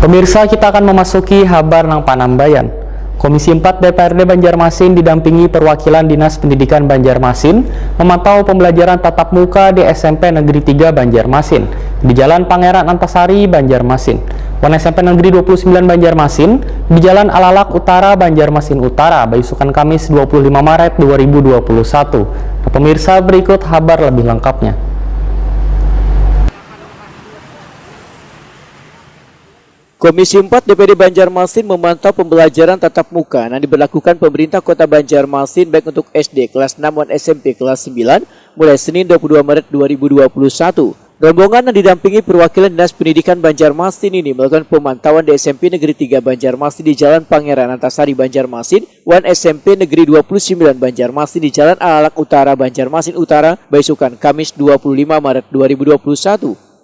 Pemirsa, kita akan memasuki kabar nang Panambayan. Komisi 4 DPRD Banjarmasin didampingi perwakilan Dinas Pendidikan Banjarmasin memantau pembelajaran tatap muka di SMP Negeri 3 Banjarmasin di Jalan Pangeran Antasari, Banjarmasin, dan SMP Negeri 29 Banjarmasin di Jalan Alalak Utara, Banjarmasin Utara, Bayusukan Kamis 25 Maret 2021. Nah, pemirsa, berikut kabar lebih lengkapnya. Komisi 4 DPRD Banjarmasin memantau pembelajaran tatap muka yang diberlakukan pemerintah Kota Banjarmasin baik untuk SD kelas 6 dan SMP kelas 9 mulai Senin 22 Maret 2021. Rombongan yang didampingi perwakilan Dinas Pendidikan Banjarmasin ini melakukan pemantauan di SMP Negeri 3 Banjarmasin di Jalan Pangeran Antasari Banjarmasin dan SMP Negeri 29 Banjarmasin di Jalan Alalak Utara Banjarmasin Utara, Bayusukan Kamis 25 Maret 2021.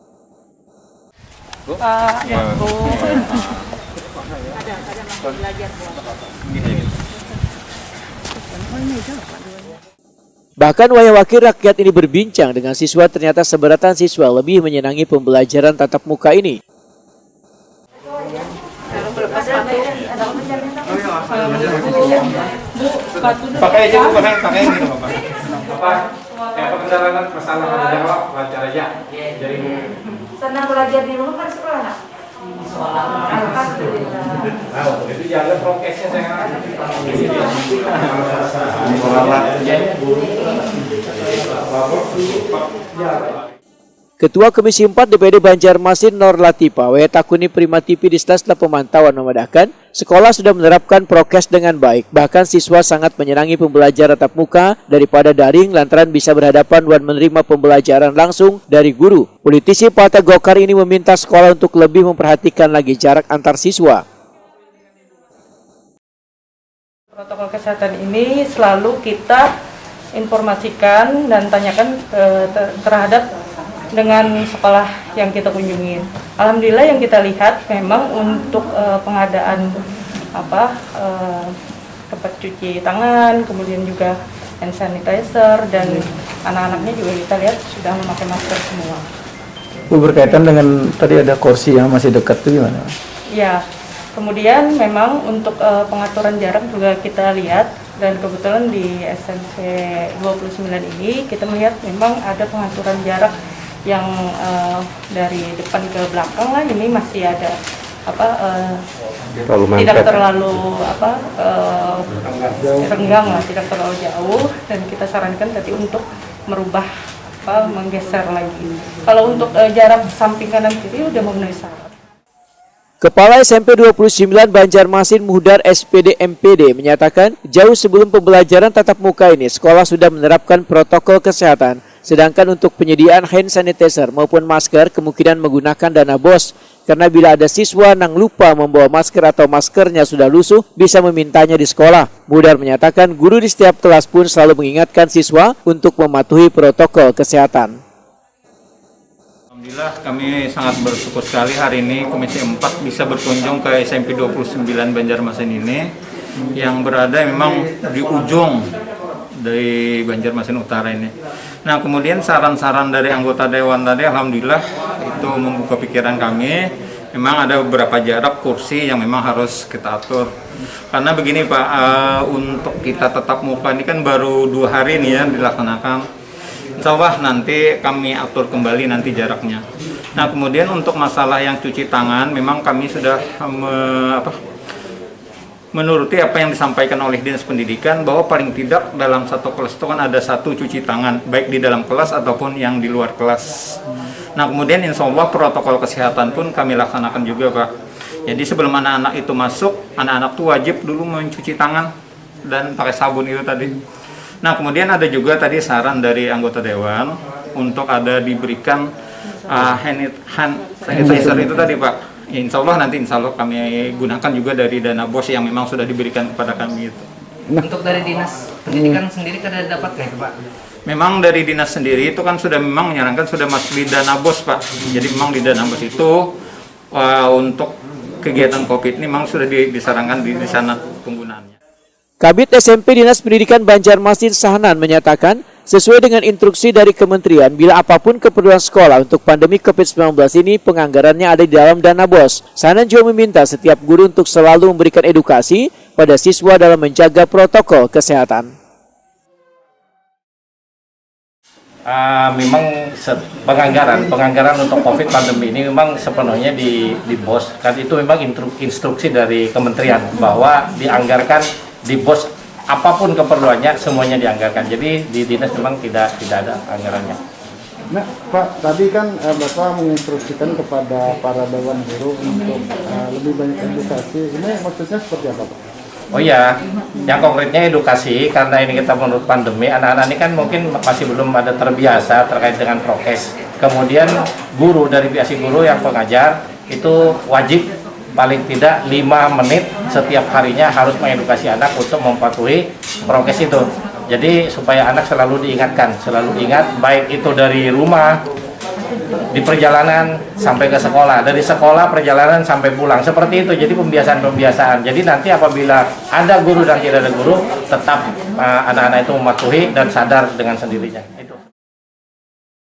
Bahkan wakil rakyat ini berbincang dengan siswa, ternyata seberatan siswa lebih menyenangi pembelajaran tatap muka ini. Pakai aja, pakai ini Bapak. Apa kendala masalah ada jawab lancar aja. Jadi senang belajar di rumah kan sekolah nak? Alhamdulillah. Itu jaga prokesnya saya. Ketua Komisi 4 DPRD Banjarmasin Nur Latifa Takuni Prima TV di sela-sela pemantauan memandahkan sekolah sudah menerapkan prokes dengan baik. Bahkan siswa sangat menyenangi pembelajaran tatap muka daripada daring lantaran bisa berhadapan dan menerima pembelajaran langsung dari guru. Politisi Partai Golkar ini meminta sekolah untuk lebih memperhatikan lagi jarak antar siswa. Protokol kesehatan ini selalu kita informasikan dan tanyakan terhadap dengan sekolah yang kita kunjungi. Alhamdulillah yang kita lihat memang untuk pengadaan tempat cuci tangan, kemudian juga hand sanitizer, dan anak-anaknya juga kita lihat sudah memakai masker semua. Bu, berkaitan dengan tadi ada kursi yang masih dekat itu gimana? Ya, kemudian memang untuk pengaturan jarak juga kita lihat, dan kebetulan di SMP 29 ini kita melihat memang ada pengaturan jarak yang dari depan ke belakang lah, ini masih ada tidak terlalu renggang lah, tidak terlalu jauh, dan kita sarankan tadi untuk merubah menggeser lagi. Kalau untuk jarak samping kanan kiri udah memenuhi syarat. Kepala SMP 29 Banjarmasin Muhdar SPD MPD menyatakan jauh sebelum pembelajaran tatap muka ini sekolah sudah menerapkan protokol kesehatan. Sedangkan untuk penyediaan hand sanitizer maupun masker kemungkinan menggunakan dana BOS. Karena bila ada siswa yang lupa membawa masker atau maskernya sudah lusuh, bisa memintanya di sekolah. Muhdar menyatakan guru di setiap kelas pun selalu mengingatkan siswa untuk mematuhi protokol kesehatan. Alhamdulillah kami sangat bersyukur sekali hari ini Komisi 4 bisa berkunjung ke SMP 29 Banjarmasin ini yang berada memang di ujung dari Banjarmasin Utara ini. Nah, kemudian saran-saran dari anggota dewan tadi alhamdulillah itu membuka pikiran kami. Memang ada beberapa jarak kursi yang memang harus kita atur. Karena begini Pak, untuk kita tatap muka ini kan baru 2 hari nih ya dilaksanakan. Insya Allah nanti kami atur kembali nanti jaraknya. Nah, kemudian untuk masalah yang cuci tangan memang kami sudah menuruti apa yang disampaikan oleh Dinas Pendidikan bahwa paling tidak dalam satu kelas itu kan ada 1 cuci tangan baik di dalam kelas ataupun yang di luar kelas. Nah, kemudian insya Allah protokol kesehatan pun kami laksanakan juga Pak. Jadi sebelum anak-anak itu masuk, anak-anak itu wajib dulu mencuci tangan dan pakai sabun itu tadi. Nah, kemudian ada juga tadi saran dari anggota dewan untuk ada diberikan hand sanitizer itu tadi Pak. Ya, insya Allah nanti kami gunakan juga dari dana BOS yang memang sudah diberikan kepada kami itu. Untuk dari Dinas Pendidikan sendiri kan ada dapat nggak Pak? Memang dari dinas sendiri itu kan sudah memang menyarankan sudah masuk di dana BOS Pak. Jadi memang di dana BOS itu untuk kegiatan COVID ini memang sudah disarankan di sana penggunaannya. Kabid SMP Dinas Pendidikan Banjarmasin Sahnan menyatakan Sesuai dengan instruksi dari kementerian, bila apapun keperluan sekolah untuk pandemi COVID-19 ini, penganggarannya ada di dalam dana BOS. Sanan juga meminta setiap guru untuk selalu memberikan edukasi pada siswa dalam menjaga protokol kesehatan. Memang penganggaran untuk COVID pandemi ini memang sepenuhnya di BOS. Kan itu memang instruksi dari kementerian bahwa dianggarkan di BOS. Apapun keperluannya semuanya dianggarkan. Jadi di dinas memang tidak ada anggarannya. Nah, Pak, tadi kan Bapak menginstruksikan kepada para dewan guru untuk lebih banyak edukasi. Ini maksudnya seperti apa, Pak? Oh iya, yang konkretnya edukasi, karena ini kita menurut pandemi, anak-anak ini kan mungkin masih belum ada terbiasa terkait dengan prokes. Kemudian guru dari pihak guru yang pengajar itu wajib paling tidak 5 menit setiap harinya harus mengedukasi anak untuk mematuhi prokes itu. Jadi supaya anak selalu diingatkan, selalu ingat, baik itu dari rumah, di perjalanan sampai ke sekolah, dari sekolah perjalanan sampai pulang, seperti itu. Jadi pembiasaan. Jadi nanti apabila ada guru dan tidak ada guru, tetap anak-anak itu mematuhi dan sadar dengan sendirinya.